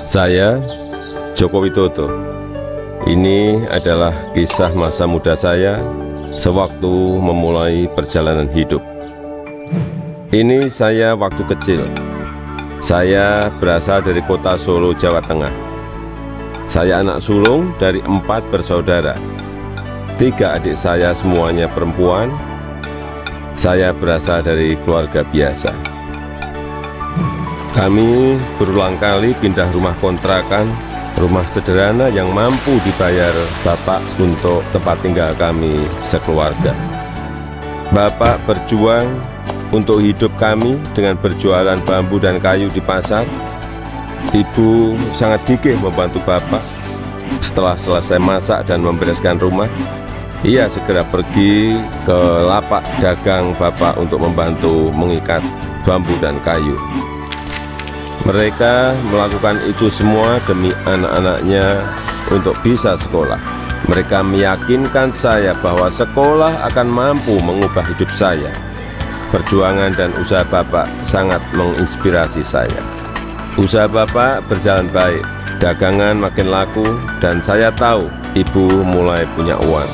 Saya, Joko Widodo. Ini adalah kisah masa muda saya sewaktu memulai perjalanan hidup. Ini saya waktu kecil. Saya berasal dari kota Solo, Jawa Tengah. Saya anak sulung dari 4 bersaudara. 3 adik saya semuanya perempuan. Saya berasal dari keluarga biasa. Kami berulang kali pindah rumah kontrakan, rumah sederhana yang mampu dibayar Bapak untuk tempat tinggal kami sekeluarga. Bapak berjuang untuk hidup kami dengan berjualan bambu dan kayu di pasar. Ibu sangat gigih membantu Bapak. Setelah selesai masak dan membereskan rumah, ia segera pergi ke lapak dagang Bapak untuk membantu mengikat bambu dan kayu. Mereka melakukan itu semua demi anak-anaknya untuk bisa sekolah. Mereka meyakinkan saya bahwa sekolah akan mampu mengubah hidup saya. Perjuangan dan usaha Bapak sangat menginspirasi saya. Usaha Bapak berjalan baik, dagangan makin laku, dan saya tahu Ibu mulai punya uang.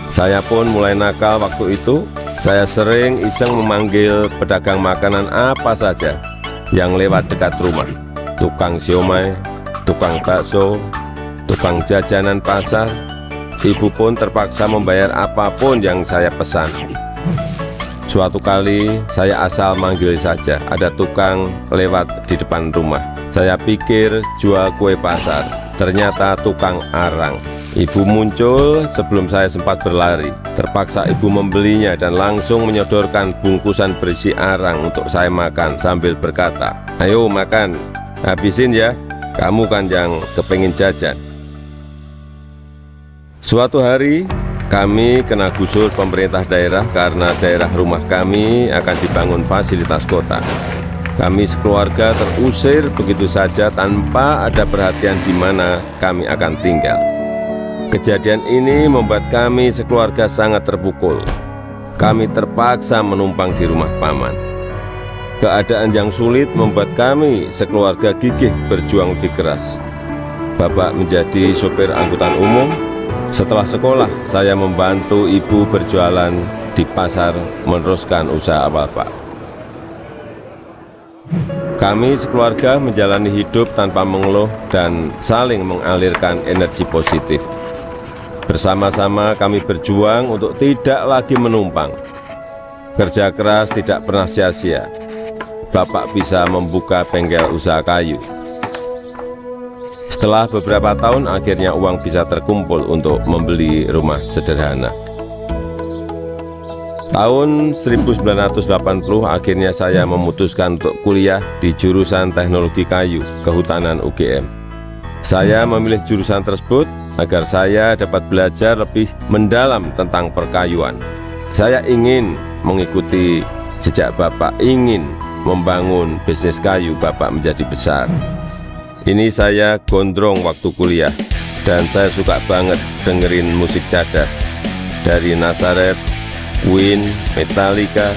Saya pun mulai nakal waktu itu. Saya sering iseng memanggil pedagang makanan apa saja yang lewat dekat rumah, tukang siomay, tukang bakso, tukang jajanan pasar. Ibu pun terpaksa membayar apapun yang saya pesan. Suatu kali saya asal manggil saja, ada tukang lewat di depan rumah. Saya pikir jual kue pasar, ternyata tukang arang. Ibu muncul sebelum saya sempat berlari. Terpaksa ibu membelinya dan langsung menyodorkan bungkusan berisi arang untuk saya makan sambil berkata, "Ayo makan, habisin ya, kamu kan yang kepengin jajan." Suatu hari kami kena gusur pemerintah daerah karena daerah rumah kami akan dibangun fasilitas kota. Kami sekeluarga terusir begitu saja tanpa ada perhatian di mana kami akan tinggal. Kejadian ini membuat kami sekeluarga sangat terpukul. Kami terpaksa menumpang di rumah paman. Keadaan yang sulit membuat kami sekeluarga gigih berjuang lebih keras. Bapak menjadi sopir angkutan umum. Setelah sekolah, saya membantu ibu berjualan di pasar meneruskan usaha Bapak. Kami sekeluarga menjalani hidup tanpa mengeluh dan saling mengalirkan energi positif. Bersama-sama kami berjuang untuk tidak lagi menumpang. Kerja keras tidak pernah sia-sia. Bapak bisa membuka bengkel usaha kayu. Setelah beberapa tahun, akhirnya uang bisa terkumpul untuk membeli rumah sederhana. Tahun 1980, akhirnya saya memutuskan untuk kuliah di jurusan Teknologi Kayu Kehutanan UGM. Saya memilih jurusan tersebut agar saya dapat belajar lebih mendalam tentang perkayuan. Saya ingin mengikuti jejak Bapak, ingin membangun bisnis kayu Bapak menjadi besar. Ini saya gondrong waktu kuliah, dan saya suka banget dengerin musik cadas dari Nazareth, Queen, Metallica,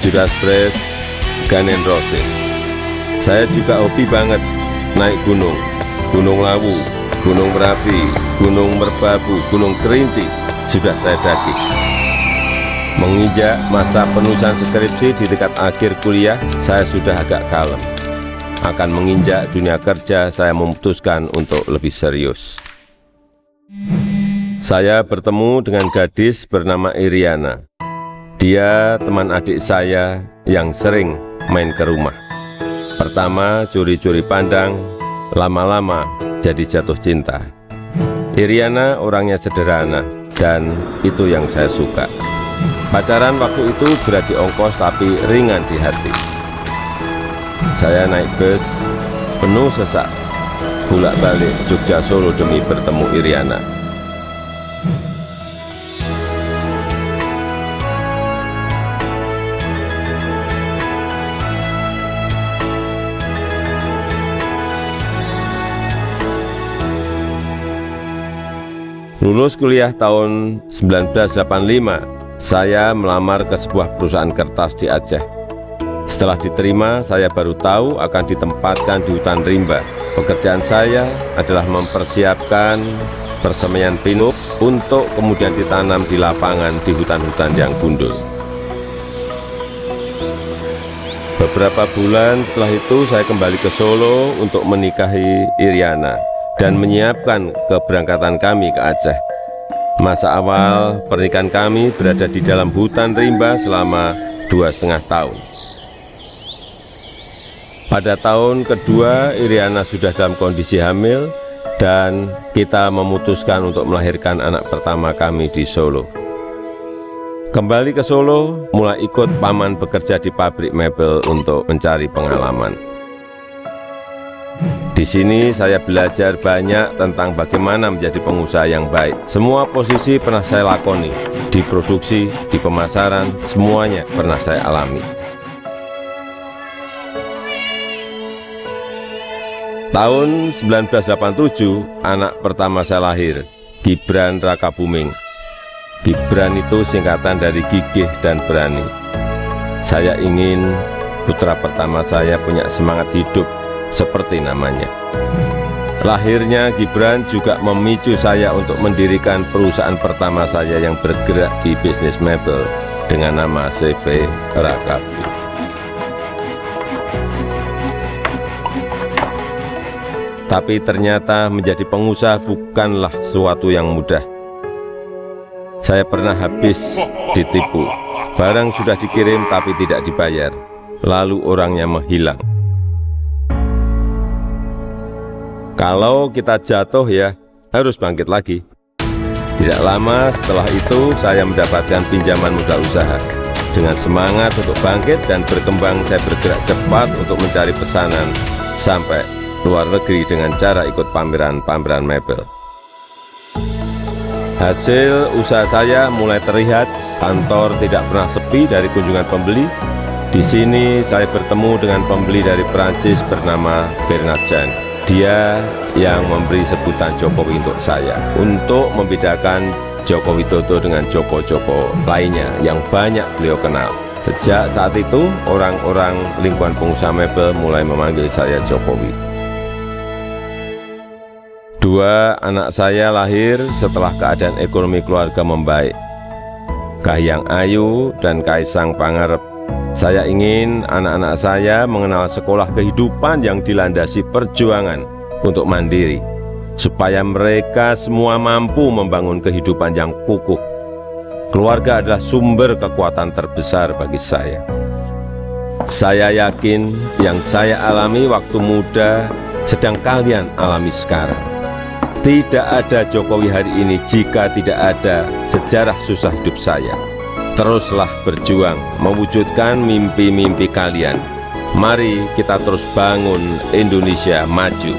Judas Priest, Guns N' Roses. Saya juga hobi banget naik gunung, Gunung Lawu, Gunung Merapi, Gunung Merbabu, Gunung Kerinci, sudah saya daki. Menginjak masa penulisan skripsi di dekat akhir kuliah, saya sudah agak kalem. Akan menginjak dunia kerja, saya memutuskan untuk lebih serius. Saya bertemu dengan gadis bernama Iriana. Dia teman adik saya yang sering main ke rumah. Pertama curi-curi pandang, lama-lama jadi jatuh cinta. Iriana orangnya sederhana, dan itu yang saya suka. Pacaran waktu itu berat di ongkos tapi ringan di hati. Saya naik bus penuh sesak, bolak-balik Jogja Solo demi bertemu Iriana. Lulus kuliah tahun 1985, saya melamar ke sebuah perusahaan kertas di Aceh. Setelah diterima, saya baru tahu akan ditempatkan di hutan rimba. Pekerjaan saya adalah mempersiapkan persemaian pinus untuk kemudian ditanam di lapangan di hutan-hutan yang gundul. Beberapa bulan setelah itu saya kembali ke Solo untuk menikahi Iriana dan menyiapkan keberangkatan kami ke Aceh. Masa awal pernikahan kami berada di dalam hutan rimba selama 2,5 tahun. Pada tahun kedua, Iriana sudah dalam kondisi hamil dan kita memutuskan untuk melahirkan anak pertama kami di Solo. Kembali ke Solo, mulai ikut paman bekerja di pabrik mebel untuk mencari pengalaman. Di sini saya belajar banyak tentang bagaimana menjadi pengusaha yang baik. Semua posisi pernah saya lakoni, di produksi, di pemasaran, semuanya pernah saya alami. Tahun 1987, anak pertama saya lahir, Gibran Rakabuming. Gibran itu singkatan dari gigih dan berani. Saya ingin putra pertama saya punya semangat hidup seperti namanya. Lahirnya Gibran juga memicu saya untuk mendirikan perusahaan pertama saya yang bergerak di bisnis mebel dengan nama CV Rakabi. Tapi ternyata menjadi pengusaha bukanlah sesuatu yang mudah. Saya pernah habis ditipu. Barang sudah dikirim tapi tidak dibayar. Lalu orangnya menghilang. Kalau kita jatuh ya harus bangkit lagi. Tidak lama setelah itu saya mendapatkan pinjaman modal usaha. Dengan semangat untuk bangkit dan berkembang, saya bergerak cepat untuk mencari pesanan sampai luar negeri dengan cara ikut pameran-pameran mebel. Hasil usaha saya mulai terlihat, kantor tidak pernah sepi dari kunjungan pembeli. Di sini saya bertemu dengan pembeli dari Prancis bernama Bernard Jean. Dia yang memberi sebutan Jokowi untuk saya, untuk membedakan Joko Widodo dengan Joko-Joko lainnya yang banyak beliau kenal. Sejak saat itu, orang-orang lingkungan pengusaha mebel mulai memanggil saya Jokowi. 2 anak saya lahir setelah keadaan ekonomi keluarga membaik. Kahiyang Ayu dan Kaisang Pangarep. Saya ingin anak-anak saya mengenal sekolah kehidupan yang dilandasi perjuangan untuk mandiri, supaya mereka semua mampu membangun kehidupan yang kukuh. Keluarga adalah sumber kekuatan terbesar bagi saya. Saya yakin yang saya alami waktu muda sedang kalian alami sekarang. Tidak ada Jokowi hari ini jika tidak ada sejarah susah hidup saya. Teruslah berjuang mewujudkan mimpi-mimpi kalian. Mari kita terus bangun Indonesia maju.